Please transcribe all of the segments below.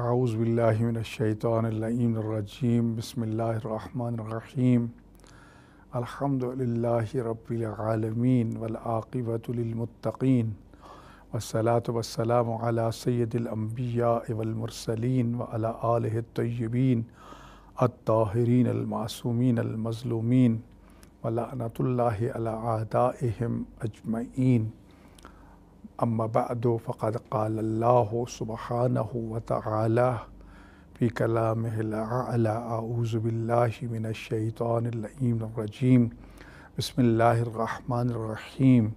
اعوذ باللہ من الشیطان اللعین الرجیم بسم اللہ الرحمن الرحیم الحمد للہ رب العالمین والعاقبۃ للمتقین والصلاة والسلام علی سید الانبیاء والمرسلین وعلی آلہ الطیبین الطاہرین المعصومین المظلومین ولعنۃ اللہ علی اعدائہم اجمعین. اما بعد فقد قال اللہ سبحانہ وتعالی فی کلامہ الاعلی اعوذ باللہ من الشیطان اللعین الرجیم بسم اللہ الرحمن الرحیم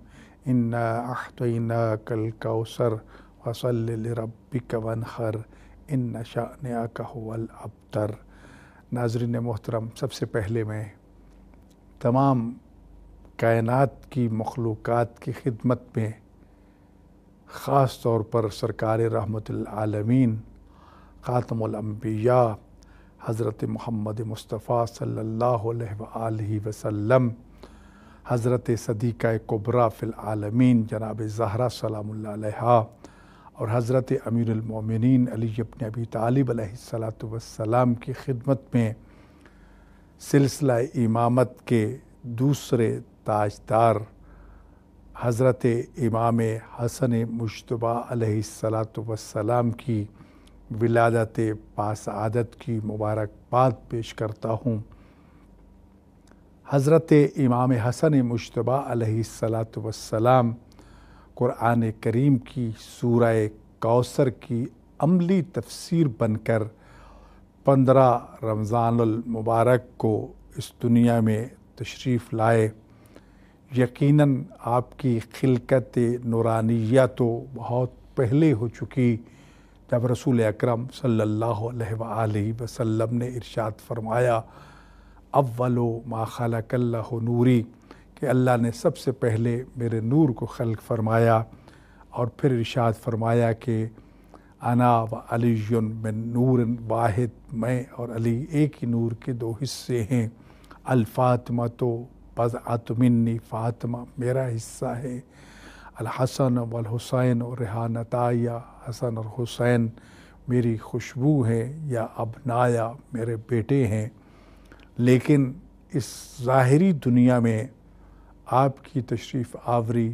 انا اعطیناک الکوثر فصل لربک وانحر ان شأنک هو الابتر. ناظرین محترم، سب سے پہلے میں تمام کائنات کی مخلوقات کی خدمت میں خاص طور پر سرکار رحمت العالمین خاتم الانبیاء حضرت محمد مصطفیٰ صلی اللہ علیہ وآلہ وسلم، حضرت صدیقہ کبریٰ فی العالمین جناب زہرا سلام اللہ علیہا، اور حضرت امیر المومنین علی بن ابی طالب علیہ السلام کی خدمت میں سلسلہ امامت کے دوسرے تاجدار حضرت امام حسن مجتبیٰ علیہ السلام کی ولادت باسعادت کی مبارکباد پیش کرتا ہوں. حضرت امام حسن مجتبیٰ علیہ السلام قرآن کریم کی سورہ کوثر کی عملی تفسیر بن کر 15 رمضان المبارک کو اس دنیا میں تشریف لائے. یقیناً آپ کی خلقت نورانیہ تو بہت پہلے ہو چکی جب رسول اکرم صلی اللہ علیہ وآلہ وسلم نے ارشاد فرمایا اول ما خلق اللہ نوری، کہ اللہ نے سب سے پہلے میرے نور کو خلق فرمایا، اور پھر ارشاد فرمایا کہ انا و علی من نور واحد، میں اور علی ایک ہی نور کے دو حصے ہیں. الفاطمہ تو بضعۃ منی، فاطمہ میرا حصہ ہے. الحسن والحسین و ریحانتا، یا حسن اور حسین میری خوشبو ہے، یا ابنایا میرے بیٹے ہیں. لیکن اس ظاہری دنیا میں آپ کی تشریف آوری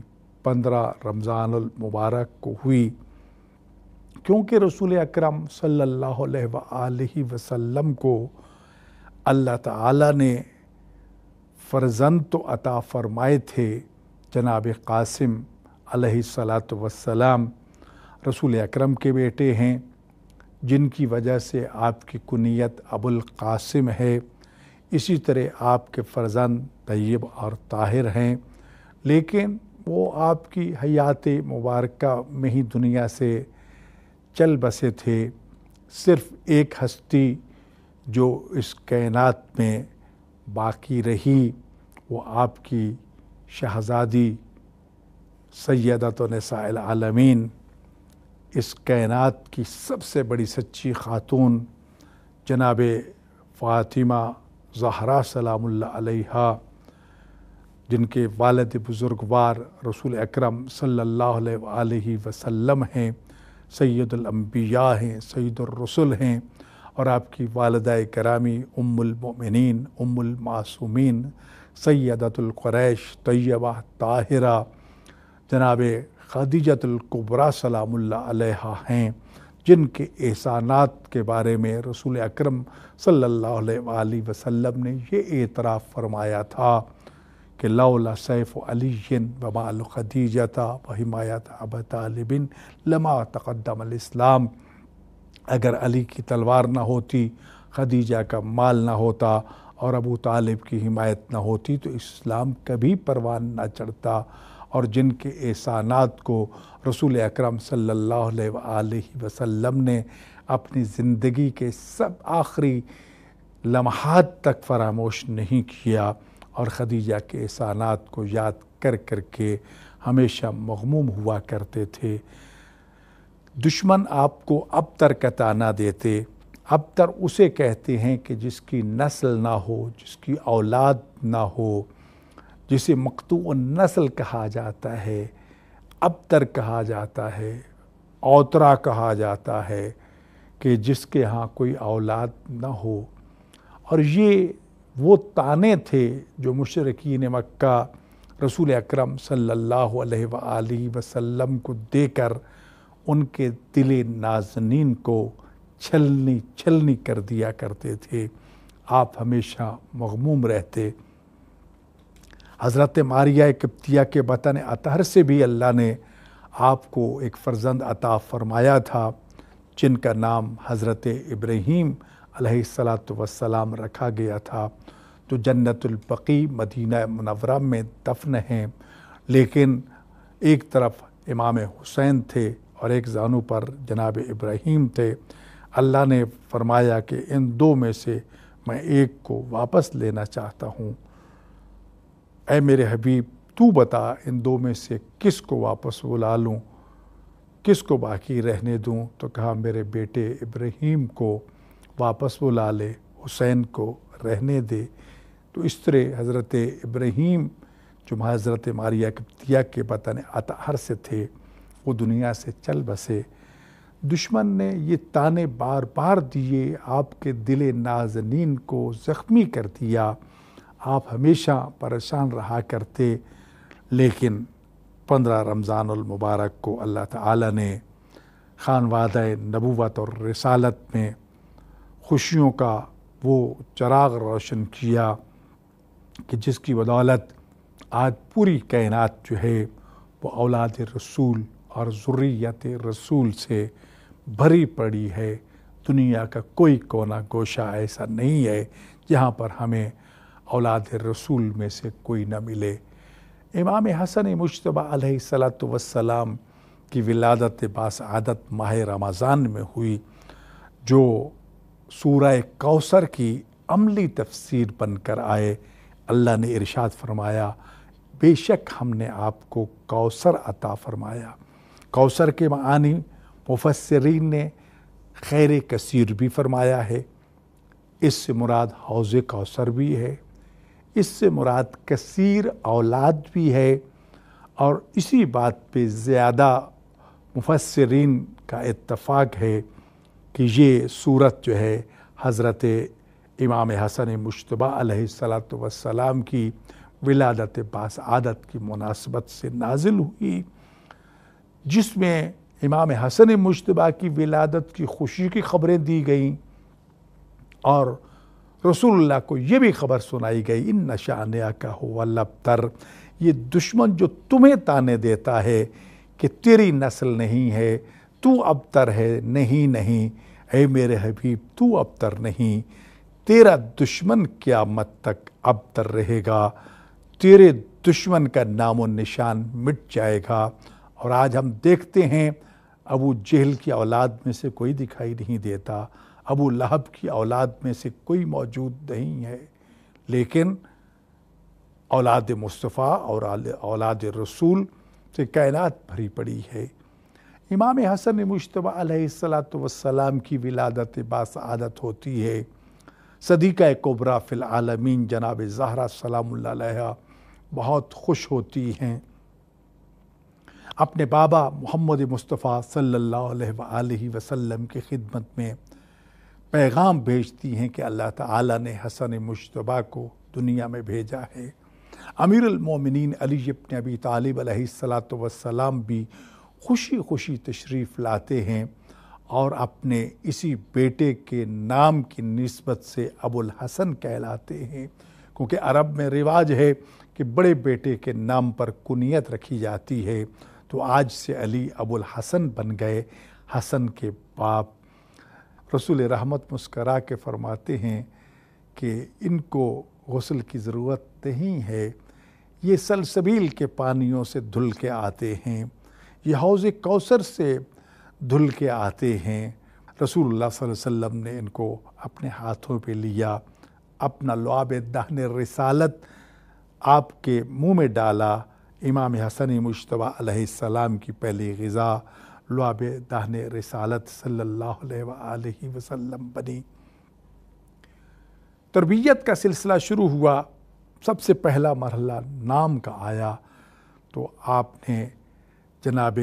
15 رمضان المبارک کو ہوئی، کیونکہ رسول اکرم صلی اللہ علیہ وآلہ وسلم کو اللہ تعالیٰ نے فرزند تو عطا فرمائے تھے. جناب قاسم علیہ السلام رسول اکرم کے بیٹے ہیں، جن کی وجہ سے آپ کی کنیت ابو القاسم ہے. اسی طرح آپ کے فرزند طیب اور طاہر ہیں، لیکن وہ آپ کی حیات مبارکہ میں ہی دنیا سے چل بسے تھے. صرف ایک ہستی جو اس کائنات میں باقی رہی وہ آپ کی شہزادی سیدۃ نساء العالمین، اس کائنات کی سب سے بڑی سچی خاتون جناب فاطمہ زہرا سلام اللہ علیہا، جن کے والد بزرگوار رسول اکرم صلی اللہ علیہ وآلہ وسلم ہیں، سید الانبیاء ہیں، سید الرسل ہیں، اور آپ کی والدہ کرامی ام المؤمنین ام المعصومین سیدۃ القریش طیبہ طاہرہ جناب خدیجۃ الکبریٰ سلام اللہ علیہا ہیں، جن کے احسانات کے بارے میں رسول اکرم صلی اللہ علیہ وآلہ وسلم نے یہ اعتراف فرمایا تھا کہ لولا سیف علی ومال خدیجۃ وحمایت ابی طالب لما تقدم الاسلام، اگر علی کی تلوار نہ ہوتی، خدیجہ کا مال نہ ہوتا اور ابو طالب کی حمایت نہ ہوتی تو اسلام کبھی پروان نہ چڑھتا. اور جن کے احسانات کو رسول اکرم صلی اللہ علیہ وآلہ وسلم نے اپنی زندگی کے سب آخری لمحات تک فراموش نہیں کیا، اور خدیجہ کے احسانات کو یاد کر کر کے ہمیشہ مغموم ہوا کرتے تھے. دشمن آپ کو ابتر کا طعنہ دیتے. ابتر اسے کہتے ہیں کہ جس کی نسل نہ ہو، جس کی اولاد نہ ہو، جسے مقطوع النسل کہا جاتا ہے، ابتر کہا جاتا ہے، اوترا کہا جاتا ہے. کہ جس کے ہاں کوئی اولاد نہ ہو، اور یہ وہ طعنے تھے جو مشرکین مکہ رسول اکرم صلی اللہ علیہ وآلہ وسلم کو دے کر ان کے دل نازنین کو چھلنی کر دیا کرتے تھے۔ آپ ہمیشہ مغموم رہتے۔ حضرت ماریہ قبطیہ کے وطن اطہر سے بھی اللہ نے آپ کو ایک فرزند عطا فرمایا تھا، جن کا نام حضرت ابراہیم علیہ السلام رکھا گیا تھا، جو جنت البقیع مدینہ منورہ میں دفن ہیں۔ لیکن ایک طرف امام حسین تھے اور ایک زانو پر جناب ابراہیم تھے۔ اللہ نے فرمایا کہ ان دو میں سے میں ایک کو واپس لینا چاہتا ہوں۔ اے میرے حبیب، تو بتا ان دو میں سے کس کو واپس بلا لوں، کس کو باقی رہنے دوں؟ تو کہا میرے بیٹے ابراہیم کو واپس بلا لے، حسین کو رہنے دے۔ تو اس طرح حضرت ابراہیم جو حضرت ماریہ قبطیہ کے وطن اطہر سے تھے، وہ دنیا سے چل بسے۔ دشمن نے یہ طعنے بار بار دیے، آپ کے دل نازنین کو زخمی کر دیا، آپ ہمیشہ پریشان رہا کرتے۔ لیکن 15 رمضان المبارک کو اللہ تعالی نے خانوادہ نبوت اور رسالت میں خوشیوں کا وہ چراغ روشن کیا کہ جس کی بدولت آج پوری کائنات جو ہے وہ اولاد رسول اور ذریت رسول سے بھری پڑی ہے۔ دنیا کا کوئی کونا گوشہ ایسا نہیں ہے جہاں پر ہمیں اولاد رسول میں سے کوئی نہ ملے۔ امام حسن مجتبیٰ علیہ السلام کی ولادت باسعادت ماہ رمضان میں ہوئی، جو سورہ کوثر کی عملی تفسیر بن کر آئے۔ اللہ نے ارشاد فرمایا، بے شک ہم نے آپ کو کوثر عطا فرمایا۔ کوثر کے معنی مفسرین نے خیر کثیر بھی فرمایا ہے۔ اس سے مراد حوض کوثر بھی ہے، اس سے مراد کثیر اولاد بھی ہے، اور اسی بات پہ زیادہ مفسرین کا اتفاق ہے کہ یہ صورت جو ہے حضرت امام حسن مجتبیٰ علیہ السلام کی ولادت باسعادت کی مناسبت سے نازل ہوئی، جس میں امام حسن مجتبیٰ کی ولادت کی خوشی کی خبریں دی گئیں، اور رسول اللہ کو یہ بھی خبر سنائی گئی، ان شانئک ھو الابتر، یہ دشمن جو تمہیں طعنے دیتا ہے کہ تیری نسل نہیں ہے، تو ابتر ہے، نہیں، اے میرے حبیب تو ابتر نہیں، تیرا دشمن قیامت تک ابتر رہے گا، تیرے دشمن کا نام و نشان مٹ جائے گا۔ اور آج ہم دیکھتے ہیں ابو جہل کی اولاد میں سے کوئی دکھائی نہیں دیتا، ابو لہب کی اولاد میں سے کوئی موجود نہیں ہے، لیکن اولاد مصطفیٰ اور اولاد رسول سے کائنات بھری پڑی ہے۔ امام حسن مجتبیٰ علیہ السلام کی ولادت باسعادت ہوتی ہے۔ صدیقہ کبریٰ فی العالمین جناب زہرا سلام اللہ علیہا بہت خوش ہوتی ہیں، اپنے بابا محمد مصطفیٰ صلی اللہ علیہ وآلہ وسلم کی خدمت میں پیغام بھیجتی ہیں کہ اللہ تعالیٰ نے حسن مجتبیٰ کو دنیا میں بھیجا ہے۔ امیر المومنین علی بن ابی طالب علیہ السلام بھی خوشی خوشی تشریف لاتے ہیں، اور اپنے اسی بیٹے کے نام کی نسبت سے ابو الحسن کہلاتے ہیں، کیونکہ عرب میں رواج ہے کہ بڑے بیٹے کے نام پر کنیت رکھی جاتی ہے، تو آج سے علی ابو الحسن بن گئے، حسن کے باپ۔ رسول رحمت مسکرا کے فرماتے ہیں کہ ان کو غسل کی ضرورت نہیں ہے، یہ سلسبیل کے پانیوں سے دھل کے آتے ہیں، یہ حوض کوثر سے دھل کے آتے ہیں۔ رسول اللہ صلی اللہ علیہ وسلم نے ان کو اپنے ہاتھوں پہ لیا، اپنا لعاب دہن رسالت آپ کے منہ میں ڈالا۔ امام حسن مجتبیٰ علیہ السلام کی پہلی غذا لعاب دہن رسالت صلی اللہ علیہ وآلہ وسلم بنی۔ تربیت کا سلسلہ شروع ہوا، سب سے پہلا مرحلہ نام کا آیا، تو آپ نے جناب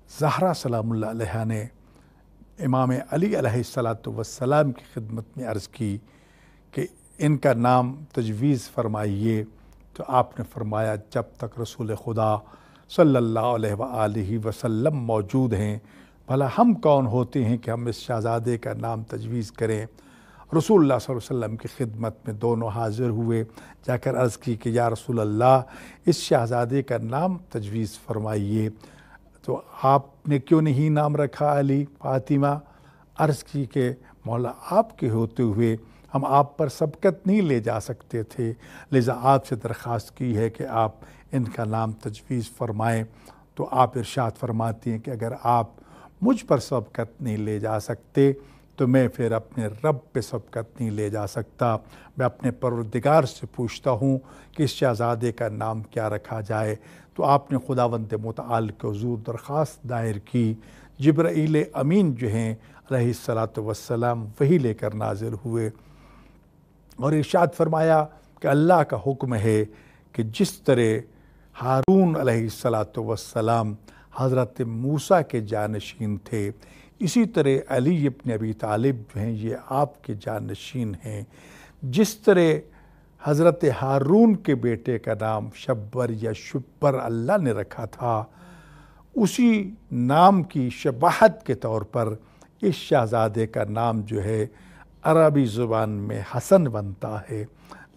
زہرا سلام اللہ علیہ نے امام علی علیہ السلام کی خدمت میں عرض کی کہ ان کا نام تجویز فرمائیے، تو آپ نے فرمایا جب تک رسول خدا صلی اللہ علیہ وآلہ وسلم موجود ہیں بھلا ہم کون ہوتے ہیں کہ ہم اس شہزادے کا نام تجویز کریں۔ رسول اللہ صلی اللہ علیہ وسلم کی خدمت میں دونوں حاضر ہوئے، جا کر عرض کی کہ یا رسول اللہ اس شہزادے کا نام تجویز فرمائیے، تو آپ نے کیوں نہیں نام رکھا علی؟ فاطمہ عرض کی کہ مولا آپ کے ہوتے ہوئے ہم آپ پر سبقت نہیں لے جا سکتے تھے، لہذا آپ سے درخواست کی ہے کہ آپ ان کا نام تجویز فرمائیں۔ تو آپ ارشاد فرماتی ہیں کہ اگر آپ مجھ پر سبقت نہیں لے جا سکتے تو میں پھر اپنے رب پہ سبقت نہیں لے جا سکتا، میں اپنے پروردگار سے پوچھتا ہوں کہ اس شہزادے کا نام کیا رکھا جائے۔ تو آپ نے خداوند متعال کے حضور درخواست دائر کی، جبرائیل امین جو ہیں علیہ السلام وہی لے کر نازل ہوئے اور ارشاد فرمایا کہ اللہ کا حکم ہے کہ جس طرح ہارون علیہ السلام حضرت موسیٰ کے جانشین تھے، اسی طرح علی ابن ابی طالب جو ہیں یہ آپ کے جانشین ہیں۔ جس طرح حضرت ہارون کے بیٹے کا نام شبر یا شبر اللہ نے رکھا تھا، اسی نام کی شباہت کے طور پر اس شہزادے کا نام جو ہے عربی زبان میں حسن بنتا ہے،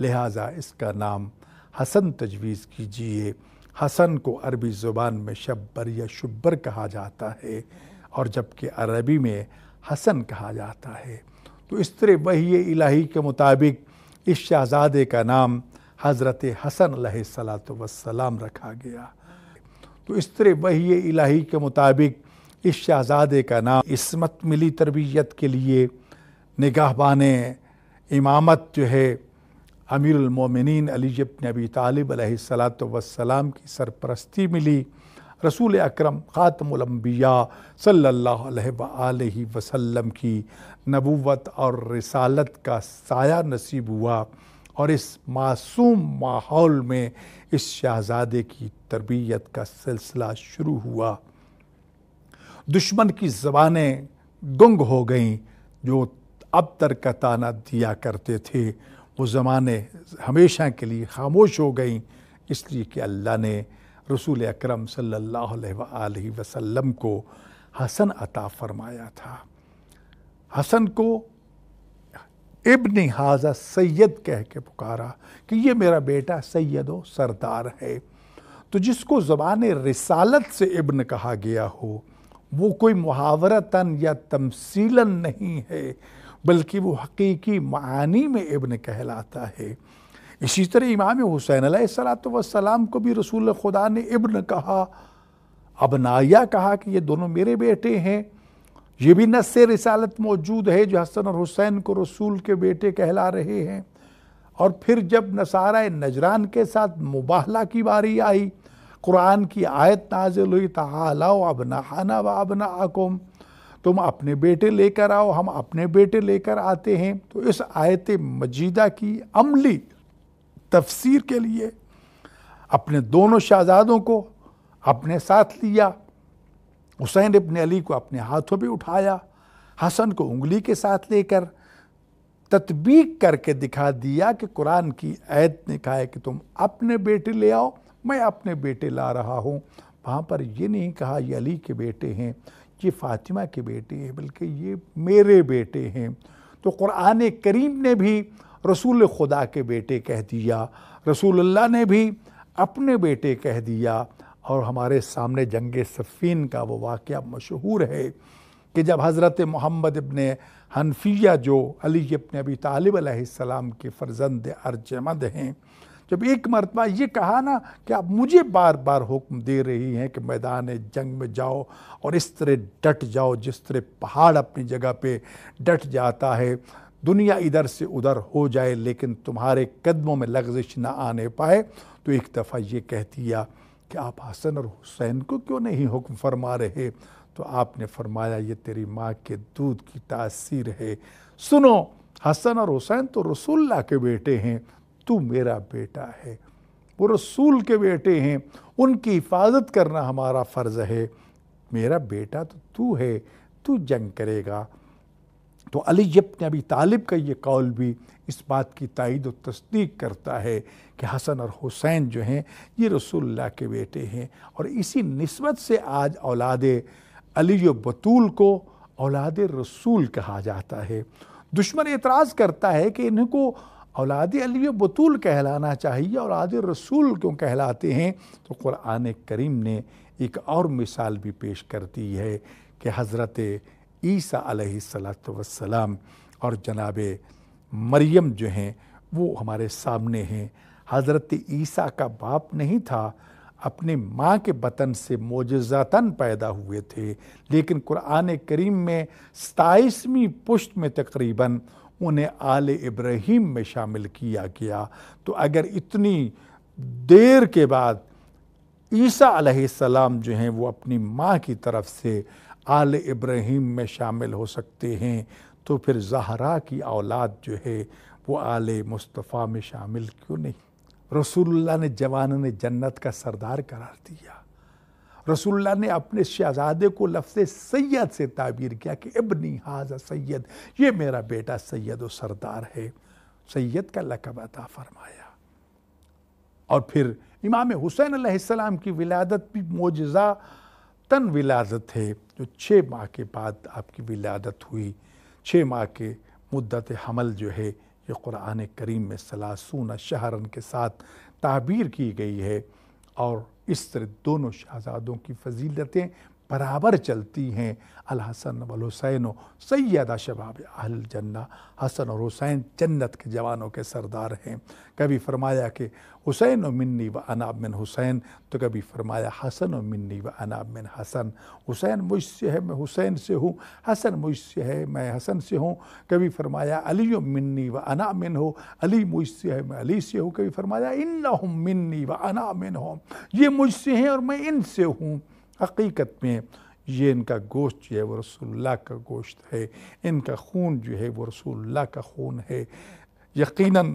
لہٰذا اس کا نام حسن تجویز کیجیے۔ حسن کو عربی زبان میں شبر یا شبر کہا جاتا ہے اور جبکہ عربی میں حسن کہا جاتا ہے۔ تو اس طرح وحی الہی کے مطابق اس شہزادے کا نام حضرت حسن علیہ السلام رکھا گیا۔ تو اس طرح وحی الہی کے مطابق اس شہزادے کا نام عصمت ملی تربیت کے لیے نگہبان امامت جو ہے امیر المومنین علی ابن ابی طالب علیہ السلام کی سرپرستی ملی، رسول اکرم خاتم الانبیاء صلی اللہ علیہ وآلہ وسلم کی نبوت اور رسالت کا سایہ نصیب ہوا، اور اس معصوم ماحول میں اس شہزادے کی تربیت کا سلسلہ شروع ہوا۔ دشمن کی زبانیں گنگ ہو گئیں، جو اب تر کا تانا دیا کرتے تھے وہ زمانے ہمیشہ کے لیے خاموش ہو گئیں، اس لیے کہ اللہ نے رسول اکرم صلی اللہ علیہ وآلہ وسلم کو حسن عطا فرمایا تھا۔ حسن کو ابن حاضہ سید کہہ کے پکارا کہ یہ میرا بیٹا سید و سردار ہے۔ تو جس کو زبان رسالت سے ابن کہا گیا ہو وہ کوئی محاورتاً یا تمثیلاً نہیں ہے، بلکہ وہ حقیقی معانی میں ابن کہلاتا ہے۔ اسی طرح امام حسین علیہ السلام کو بھی رسول خدا نے ابن کہا، ابنایا کہا کہ یہ دونوں میرے بیٹے ہیں۔ یہ بھی نص رسالت موجود ہے جو حسن اور حسین کو رسول کے بیٹے کہلا رہے ہیں۔ اور پھر جب نصارہ نجران کے ساتھ مباہلہ کی باری آئی، قرآن کی آیت نازل ہوئی تعالیٰ ابناءنا و ابناءکم، تم اپنے بیٹے لے کر آؤ ہم اپنے بیٹے لے کر آتے ہیں، تو اس آیت مجیدہ کی عملی تفسیر کے لیے اپنے دونوں شہزادوں کو اپنے ساتھ لیا، حسین ابن علی کو اپنے ہاتھوں پہ اٹھایا، حسن کو انگلی کے ساتھ لے کر تطبیق کر کے دکھا دیا کہ قرآن کی آیت نے کہا ہے کہ تم اپنے بیٹے لے آؤ، میں اپنے بیٹے لا رہا ہوں۔ وہاں پر یہ نہیں کہا یہ علی کے بیٹے ہیں، یہ فاطمہ کے بیٹے ہیں، بلکہ یہ میرے بیٹے ہیں۔ تو قرآن کریم نے بھی رسول خدا کے بیٹے کہہ دیا، رسول اللہ نے بھی اپنے بیٹے کہہ دیا۔ اور ہمارے سامنے جنگ صفین کا وہ واقعہ مشہور ہے کہ جب حضرت محمد ابن حنفیہ جو علی ابن ابی طالب علیہ السلام کے فرزند ارجمند ہیں، جب ایک مرتبہ یہ کہا نا کہ آپ مجھے بار بار حکم دے رہی ہیں کہ میدان جنگ میں جاؤ اور اس طرح ڈٹ جاؤ جس طرح پہاڑ اپنی جگہ پہ ڈٹ جاتا ہے، دنیا ادھر سے ادھر ہو جائے لیکن تمہارے قدموں میں لغزش نہ آنے پائے، تو ایک دفعہ یہ کہہ دیا کہ آپ حسن اور حسین کو کیوں نہیں حکم فرما رہے؟ تو آپ نے فرمایا یہ تیری ماں کے دودھ کی تاثیر ہے، سنو حسن اور حسین تو رسول اللہ کے بیٹے ہیں، تو میرا بیٹا ہے، وہ رسول کے بیٹے ہیں، ان کی حفاظت کرنا ہمارا فرض ہے، میرا بیٹا تو ہے، تو جنگ کرے گا۔ تو علی ابن ابی طالب کا یہ قول بھی اس بات کی تائید و تصدیق کرتا ہے کہ حسن اور حسین جو ہیں یہ رسول اللہ کے بیٹے ہیں، اور اسی نسبت سے آج اولاد علی و بطول کو اولاد رسول کہا جاتا ہے۔ دشمن اعتراض کرتا ہے کہ انہیں کو اولاد علی و بطول کہلانا چاہیے، اولاد رسول کیوں کہلاتے ہیں؟ تو قرآن کریم نے ایک اور مثال بھی پیش کر دی ہے کہ حضرت عیسیٰ علیہ السلام اور جناب مریم جو ہیں وہ ہمارے سامنے ہیں۔ حضرت عیسیٰ کا باپ نہیں تھا، اپنے ماں کے بطن سے معجزاتاً پیدا ہوئے تھے، لیکن قرآن کریم میں 27ویں پشت میں تقریباً انہیں آل ابراہیم میں شامل کیا گیا۔ تو اگر اتنی دیر کے بعد عیسیٰ علیہ السلام جو ہیں وہ اپنی ماں کی طرف سے آل ابراہیم میں شامل ہو سکتے ہیں، تو پھر زہرا کی اولاد جو ہے وہ آل مصطفیٰ میں شامل کیوں نہیں؟ رسول اللہ نے جوانان جنت کا سردار قرار دیا۔ رسول اللہ نے اپنے شہزادے کو لفظ سید سے تعبیر کیا کہ ابنی ھذا سید، یہ میرا بیٹا سید و سردار ہے، سید کا لقب عطا فرمایا۔ اور پھر امام حسین علیہ السلام کی ولادت بھی معجزہ تن ولادت ہے، جو 6 ماہ کے بعد آپ کی ولادت ہوئی۔ 6 ماہ کے مدت حمل جو ہے یہ قرآن کریم میں 30 شہرن کے ساتھ تعبیر کی گئی ہے، اور اس طرح دونوں شہزادوں کی فضیلتیں برابر چلتی ہیں۔ الحسن والحسین سیدہ شباب اہل الجنہ، حسن اور حسین جنت کے جوانوں کے سردار ہیں۔ کبھی فرمایا کہ حسین منی و انا من حسین، تو کبھی فرمایا حسن منی و انا من حسن، حسین مجھ سے ہے میں حسین سے ہوں، حسن مجھ سے ہے میں حسن سے ہوں۔ کبھی فرمایا علی منی و انا من ہو، علی مجھ سے ہے میں علی سے ہوں۔ کبھی فرمایا انہم منی و انا منہم، یہ مجھ سے ہیں اور میں ان سے ہوں۔ حقیقت میں یہ ان کا گوشت جو ہے وہ رسول اللہ کا گوشت ہے، ان کا خون جو ہے وہ رسول اللہ کا خون ہے۔ یقیناً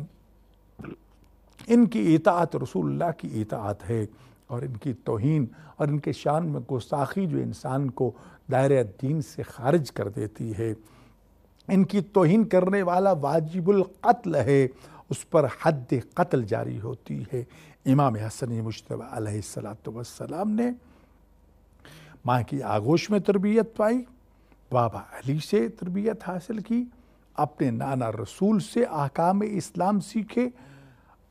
ان کی اطاعت رسول اللہ کی اطاعت ہے، اور ان کی توہین اور ان کے شان میں گستاخی جو انسان کو دائرہ دین سے خارج کر دیتی ہے، ان کی توہین کرنے والا واجب القتل ہے، اس پر حد قتل جاری ہوتی ہے۔ امام حسن مجتبی علیہ السلام نے ماں کی آغوش میں تربیت پائی، بابا علی سے تربیت حاصل کی، اپنے نانا رسول سے احکام اسلام سیکھے،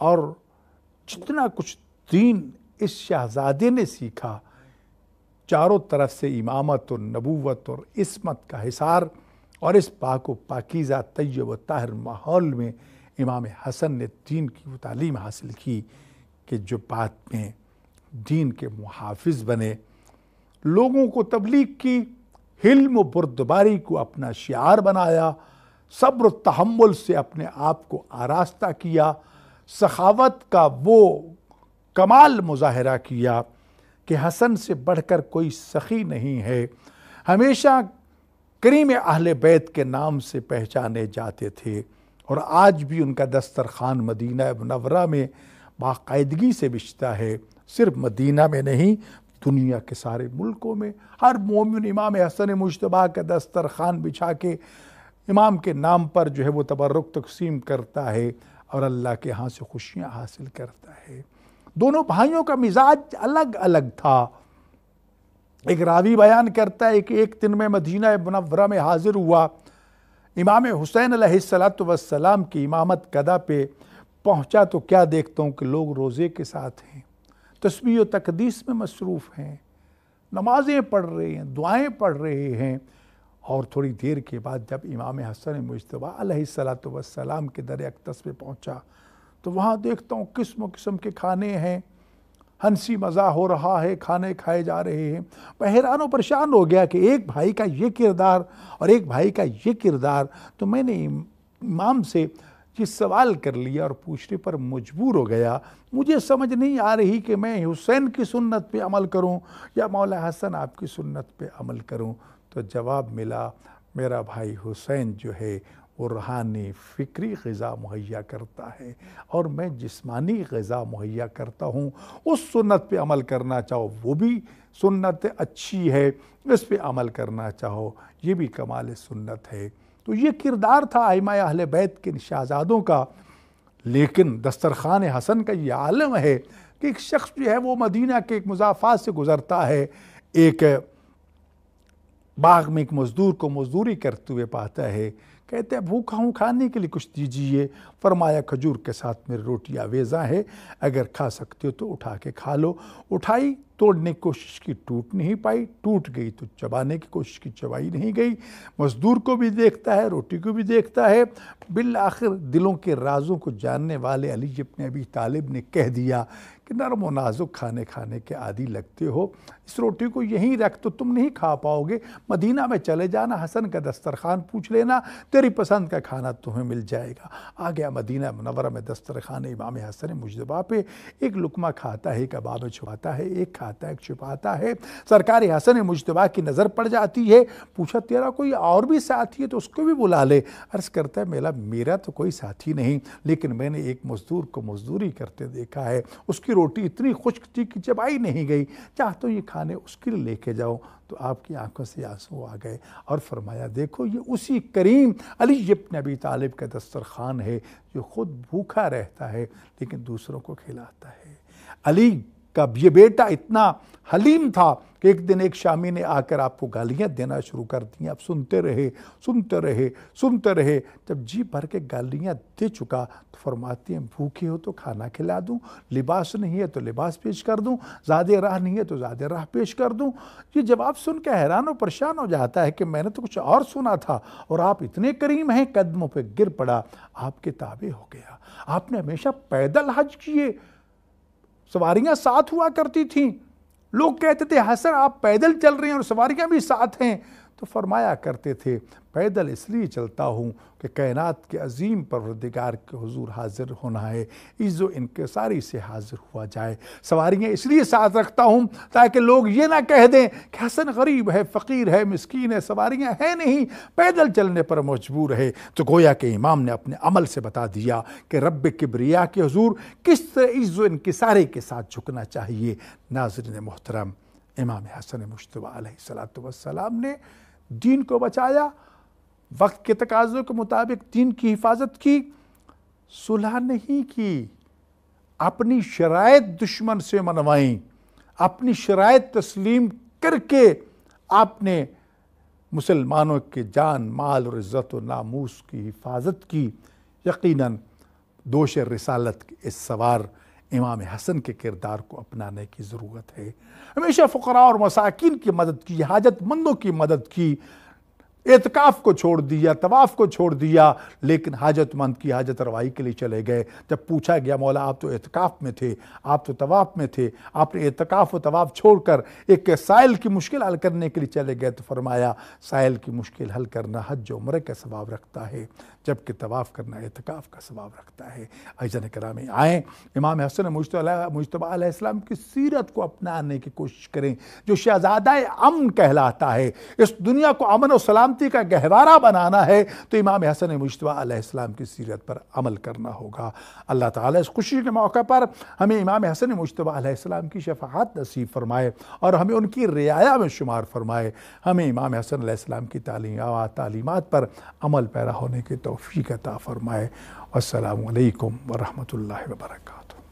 اور جتنا کچھ دین اس شہزادے نے سیکھا، چاروں طرف سے امامت اور نبوت اور عصمت کا حصار، اور اس پاک و پاکیزہ طیب و طاہر ماحول میں امام حسن نے دین کی وہ تعلیم حاصل کی کہ جو بعد میں دین کے محافظ بنے، لوگوں کو تبلیغ کی، حلم و بردباری کو اپنا شعار بنایا، صبر و تحمل سے اپنے آپ کو آراستہ کیا، سخاوت کا وہ کمال مظاہرہ کیا کہ حسن سے بڑھ کر کوئی سخی نہیں ہے۔ ہمیشہ کریم اہل بیت کے نام سے پہچانے جاتے تھے، اور آج بھی ان کا دسترخوان مدینہ منورہ میں باقاعدگی سے بچتا ہے۔ صرف مدینہ میں نہیں، دنیا کے سارے ملکوں میں ہر مومن امام حسن مجتبی کا دسترخوان بچھا کے امام کے نام پر جو ہے وہ تبرک تقسیم کرتا ہے، اور اللہ کے ہاں سے خوشیاں حاصل کرتا ہے۔ دونوں بھائیوں کا مزاج الگ الگ تھا۔ ایک راوی بیان کرتا ہے کہ ایک دن میں مدینہ منورہ میں حاضر ہوا، امام حسین علیہ السلام کی امامت گدا پہ پہنچا تو کیا دیکھتا ہوں کہ لوگ روزے کے ساتھ ہیں، تسبیح و تقدیس میں مصروف ہیں، نمازیں پڑھ رہے ہیں، دعائیں پڑھ رہے ہیں۔ اور تھوڑی دیر کے بعد جب امام حسن مجتبی علیہ السلام کے در اقدس پہ پہنچا تو وہاں دیکھتا ہوں قسم و قسم کے کھانے ہیں، ہنسی مزاح ہو رہا ہے، کھانے کھائے جا رہے ہیں۔ میں حیران و پریشان ہو گیا کہ ایک بھائی کا یہ کردار اور ایک بھائی کا یہ کردار، تو میں نے امام سے یہ سوال کر لیا اور پوچھنے پر مجبور ہو گیا۔ مجھے سمجھ نہیں آ رہی کہ میں حسین کی سنت پہ عمل کروں یا مولا حسن آپ کی سنت پہ عمل کروں۔ تو جواب ملا، میرا بھائی حسین جو ہے وہ روحانی فکری غذا مہیا کرتا ہے اور میں جسمانی غذا مہیا کرتا ہوں۔ اس سنت پہ عمل کرنا چاہو وہ بھی سنت اچھی ہے، اس پہ عمل کرنا چاہو یہ بھی کمال سنت ہے۔ تو یہ کردار تھا ائمہ اہل بیت کے شہزادوں کا۔ لیکن دسترخوان حسن کا یہ عالم ہے کہ ایک شخص جو ہے وہ مدینہ کے ایک مضافات سے گزرتا ہے، ایک باغ میں ایک مزدور کو مزدوری کرتے ہوئے پاتا ہے، کہتے ہیں بھوکا ہوں، کھانے کے لیے کچھ دیجیے۔ فرمایا کھجور کے ساتھ میری روٹی آویزاں ہے، اگر کھا سکتے ہو تو اٹھا کے کھا لو۔ اٹھائی، توڑنے کی کوشش کی، ٹوٹ نہیں پائی، ٹوٹ گئی تو چبانے کی کوشش کی، چبائی نہیں گئی۔ مزدور کو بھی دیکھتا ہے، روٹی کو بھی دیکھتا ہے۔ بالآخر دلوں کے رازوں کو جاننے والے علی ابن ابی طالب نے کہہ دیا کہ نرم و نازک کھانے کے عادی لگتے ہو، اس روٹی کو یہیں رکھ تو تم نہیں کھا پاؤ گے، مدینہ میں چلے جانا، حسن کا دسترخوان پوچھ لینا، تیری پسند کا کھانا تمہیں مل جائے گا۔ آ گیا مدینہ منورہ میں دسترخوان امام حسن مجتبیٰ پہ، ایک لقمہ کھاتا ہے، ایک کباب چھپاتا ہے، ایک کھاتا ہے ایک چھپاتا ہے۔ سرکار حسن مجتبیٰ کی نظر پڑ جاتی ہے، پوچھا تیرا کوئی اور بھی ساتھی ہے تو اس کو بھی بلا لے۔ عرض کرتا ہے میرا تو کوئی ساتھی نہیں، لیکن میں نے ایک مزدور کو مزدوری کرتے دیکھا ہے، اس کی روٹی اتنی خشک تھی کہ چبائی نہیں گئی، چاہتا ہوں یہ کھانے اس کے لیے لے کے جاؤ۔ تو آپ کی آنکھوں سے آنسو آ گئے اور فرمایا دیکھو یہ اسی کریم علی ابن ابی طالب کا دسترخوان ہے جو خود بھوکا رہتا ہے لیکن دوسروں کو کھلاتا ہے۔ علی کا یہ بیٹا اتنا حلیم تھا کہ ایک دن ایک شامی نے آ کر آپ کو گالیاں دینا شروع کر دیں، آپ سنتے رہے۔ جب جی بھر کے گالیاں دے چکا تو فرماتے ہیں بھوکے ہو تو کھانا کھلا دوں، لباس نہیں ہے تو لباس پیش کر دوں، زادِ راہ نہیں ہے تو زادِ راہ پیش کر دوں۔ یہ جواب سن کے حیران و پریشان ہو جاتا ہے کہ میں نے تو کچھ اور سنا تھا اور آپ اتنے کریم ہیں، قدموں پہ گر پڑا، آپ کے تابع ہو گیا۔ آپ نے ہمیشہ پیدل حج کیے، سواریاں ساتھ ہوا کرتی تھیں، لوگ کہتے تھے حسن آپ پیدل چل رہے ہیں اور سواریاں بھی ساتھ ہیں، تو فرمایا کرتے تھے پیدل اس لیے چلتا ہوں کہ کائنات کے عظیم پروردگار کے حضور حاضر ہونا ہے، عز و انکساری سے حاضر ہوا جائے۔ سواریاں اس لیے ساتھ رکھتا ہوں تاکہ لوگ یہ نہ کہہ دیں کہ حسن غریب ہے، فقیر ہے، مسکین ہے، سواریاں ہے نہیں، پیدل چلنے پر مجبور ہے۔ تو گویا کہ امام نے اپنے عمل سے بتا دیا کہ رب کبریا کے حضور کس طرح عز و انکساری کے ساتھ جھکنا چاہیے۔ ناظرین محترم، امام حسن مجتبیٰ علیہ السلام نے دین کو بچایا، وقت کے تقاضوں کے مطابق دین کی حفاظت کی، صلح نہیں کی، اپنی شرائط دشمن سے منوائیں، اپنی شرائط تسلیم کر کے آپ نے مسلمانوں کے جان، مال اور عزت و ناموس کی حفاظت کی۔ یقیناً دوش رسالت کے اس سوار امام حسن کے کردار کو اپنانے کی ضرورت ہے۔ ہمیشہ فقراء اور مساکین کی مدد کی، حاجت مندوں کی مدد کی، اعتکاف کو چھوڑ دیا، طواف کو چھوڑ دیا، لیکن حاجت مند کی حاجت روائی کے لیے چلے گئے۔ جب پوچھا گیا مولا آپ تو اعتکاف میں تھے، آپ تو طواف میں تھے، آپ نے اعتکاف و طواف چھوڑ کر ایک سائل کی مشکل حل کرنے کے لیے چلے گئے، تو فرمایا سائل کی مشکل حل کرنا حج و عمرہ کا ثواب رکھتا ہے، جبکہ طواف کرنا اعتکاف کا ثواب رکھتا ہے۔ عزیزان گرامی، آئیں امام حسن مجتبیٰ علیہ السلام کی سیرت کو اپنانے کی کوشش کریں، جو شہزادہ امن کہلاتا ہے۔ اس دنیا کو امن و سلامتی کا گہوارہ بنانا ہے تو امام حسن مجتبیٰ علیہ السلام کی سیرت پر عمل کرنا ہوگا۔ اللہ تعالیٰ اس خوشی کے موقع پر ہمیں امام حسن مجتبیٰ علیہ السلام کی شفاعت نصیب فرمائے اور ہمیں ان کی رعایا میں شمار فرمائے۔ ہمیں امام حسن علیہ السلام کی تعلیمات پر عمل پیرا ہونے کی توفیق عطا فرمائے۔ والسلام علیکم ورحمۃ اللہ وبرکاتہ۔